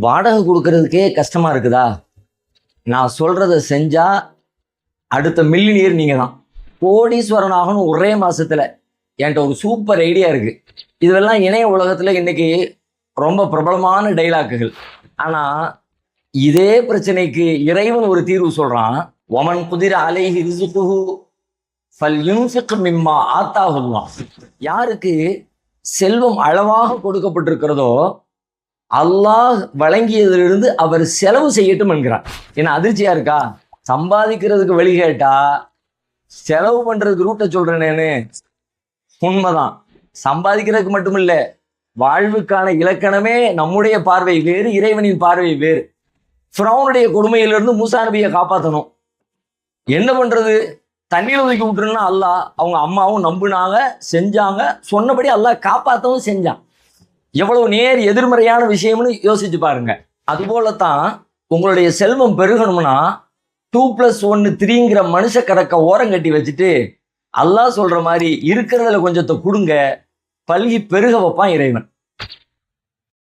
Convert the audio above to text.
வாடகை கொடுக்கறதுக்கே கஷ்டமா இருக்குதா? நான் சொல்றத செஞ்சா அடுத்த மில்லினியர் நீங்க தான், கோடீஸ்வரன் ஆகணும் ஒரே மாசத்துல. என்கிட்ட ஒரு சூப்பர் ஐடியா இருக்கு. இதெல்லாம் இணைய உலகத்துல இன்னைக்கு ரொம்ப பிரபலமான டைலாக்குகள். ஆனா இதே பிரச்சனைக்கு இறைவன் ஒரு தீர்வு சொல்றான். ஒமன் குதிர அலைஹி ரிசுகுஹு ஃபல்யுன்ஃபிக் மிம்மா ஆத்தாஹுல்லாஹ். யாருக்கு செல்வம் அளவாக கொடுக்கப்பட்டிருக்கிறதோ அல்லாஹ் வழங்கியதிலிருந்து அவர் செலவு செய்யட்டும் என்கிறார். ஏன்னா அதிர்ச்சியா இருக்கா? சம்பாதிக்கிறதுக்கு வழி கேட்டா செலவு பண்றதுக்கு ரூட்டை சொல்றேனேன்னு. உண்மைதான். சம்பாதிக்கிறதுக்கு மட்டும் இல்ல, வாழ்வுக்கான இலக்கணமே நம்முடைய பார்வை வேறு, இறைவனின் பார்வை வேறு. ஃபிரௌனுடைய கொடுமையிலிருந்து மூசா நபியை காப்பாற்றணும். என்ன பண்றது? தண்ணீர் ஒதுக்கி விட்டுருன்னா அல்லாஹ், அவங்க அம்மாவும் நம்புனாங்க, செஞ்சாங்க, சொன்னபடி அல்லாஹ் காப்பாற்றவும் செஞ்சான். எவ்வளவு நேர் எதிர்மறையான விஷயம்னு யோசிச்சு பாருங்க. அதுபோலத்தான் உங்களுடைய செல்வம் பெருகணும்னா 2+1 3ங்கிற மனுஷ கணக்க ஓரம் கட்டி வச்சுட்டு அல்லாஹ் சொல்ற மாதிரி இருக்கிறதுல கொஞ்சத்தை கொடுங்க, பல்கி பெருக வைப்பான் இறைவன்.